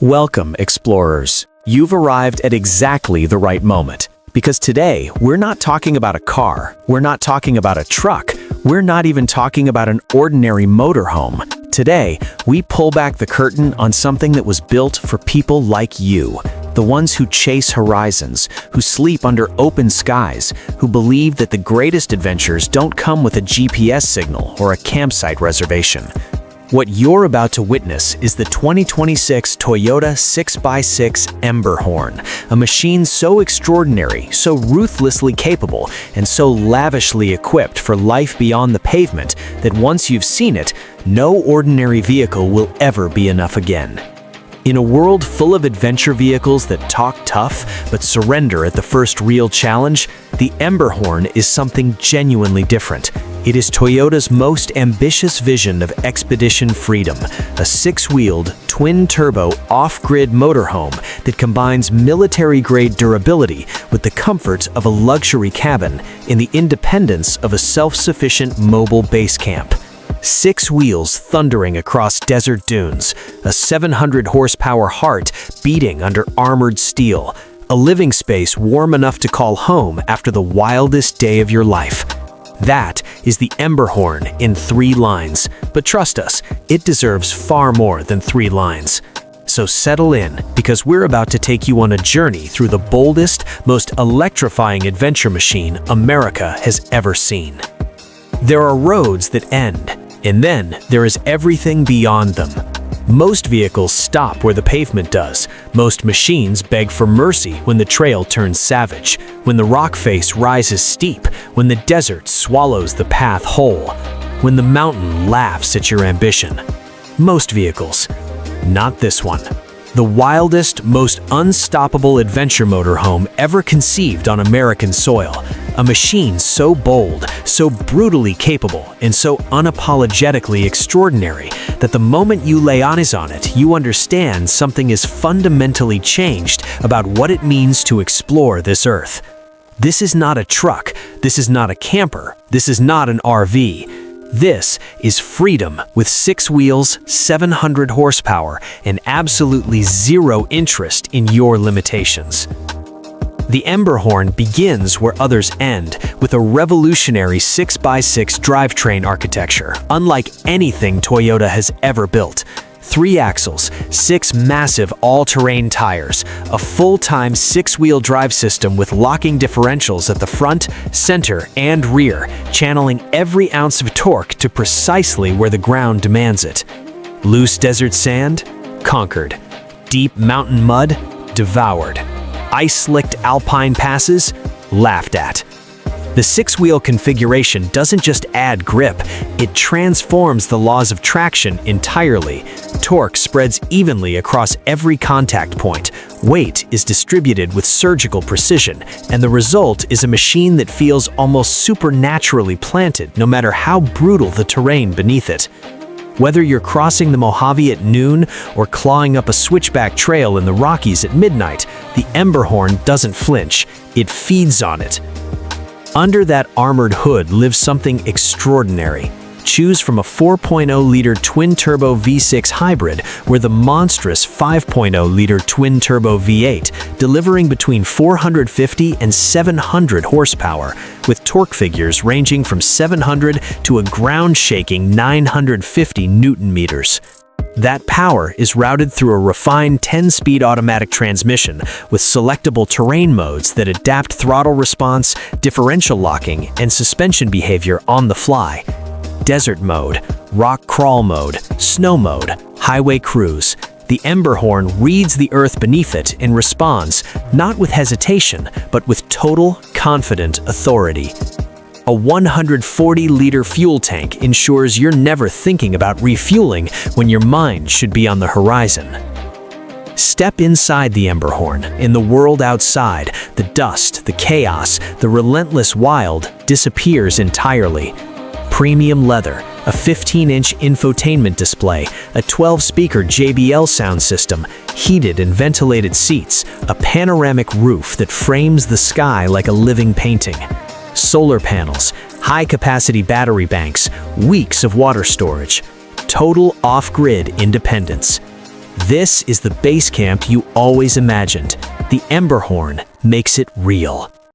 Welcome, explorers. You've arrived at exactly the right moment. Because today, we're not talking about a car, we're not talking about a truck, we're not even talking about an ordinary motorhome. Today, we pull back the curtain on something that was built for people like you. The ones who chase horizons, who sleep under open skies, who believe that the greatest adventures don't come with a GPS signal or a campsite reservation. What you're about to witness is the 2026 Toyota 6x6 Emberhorn, a machine so extraordinary, so ruthlessly capable, and so lavishly equipped for life beyond the pavement that once you've seen it, no ordinary vehicle will ever be enough again. In a world full of adventure vehicles that talk tough but surrender at the first real challenge, the Emberhorn is something genuinely different. It is Toyota's most ambitious vision of expedition freedom, a six-wheeled, twin-turbo, off-grid motorhome that combines military-grade durability with the comfort of a luxury cabin and the independence of a self-sufficient mobile base camp. 6 wheels thundering across desert dunes, a 700-horsepower heart beating under armored steel, a living space warm enough to call home after the wildest day of your life. That is the Emberhorn in 3 lines, but trust us, it deserves far more than 3 lines. So settle in, because we're about to take you on a journey through the boldest, most electrifying adventure machine America has ever seen. There are roads that end, and then there is everything beyond them. Most vehicles stop where the pavement does. Most machines beg for mercy when the trail turns savage, when the rock face rises steep, when the desert swallows the path whole, when the mountain laughs at your ambition. Most vehicles. Not this one. The wildest, most unstoppable adventure motorhome ever conceived on American soil. A machine so bold, so brutally capable, and so unapologetically extraordinary that the moment you lay eyes on it, you understand something is fundamentally changed about what it means to explore this earth. This is not a truck, this is not a camper, this is not an RV. This is freedom with 6 wheels, 700 horsepower, and absolutely zero interest in your limitations. The Emberhorn begins where others end, with a revolutionary 6x6 drivetrain architecture, unlike anything Toyota has ever built. 3 axles, 6 massive all-terrain tires, a full-time 6-wheel drive system with locking differentials at the front, center, and rear, channeling every ounce of torque to precisely where the ground demands it. Loose desert sand? Conquered. Deep mountain mud? Devoured. Ice-slicked alpine passes? Laughed at. The 6-wheel configuration doesn't just add grip, it transforms the laws of traction entirely. Torque spreads evenly across every contact point. Weight is distributed with surgical precision, and the result is a machine that feels almost supernaturally planted no matter how brutal the terrain beneath it. Whether you're crossing the Mojave at noon or clawing up a switchback trail in the Rockies at midnight, the Emberhorn doesn't flinch, it feeds on it. Under that armored hood lives something extraordinary. Choose from a 4.0-liter twin-turbo V6 hybrid or the monstrous 5.0-liter twin-turbo V8, delivering between 450 and 700 horsepower, with torque figures ranging from 700 to a ground-shaking 950 newton-meters. That power is routed through a refined 10-speed automatic transmission with selectable terrain modes that adapt throttle response, differential locking, and suspension behavior on the fly. Desert mode, rock crawl mode, snow mode, highway cruise. The Emberhorn reads the earth beneath it and responds, not with hesitation, but with total, confident authority. A 140-liter fuel tank ensures you're never thinking about refueling when your mind should be on the horizon. Step inside the Emberhorn. In the world outside, the dust, the chaos, the relentless wild disappears entirely. Premium leather, a 15-inch infotainment display, a 12-speaker JBL sound system, heated and ventilated seats, a panoramic roof that frames the sky like a living painting. Solar panels, high-capacity battery banks, weeks of water storage. Total off-grid independence. This is the base camp you always imagined. The Emberhorn makes it real.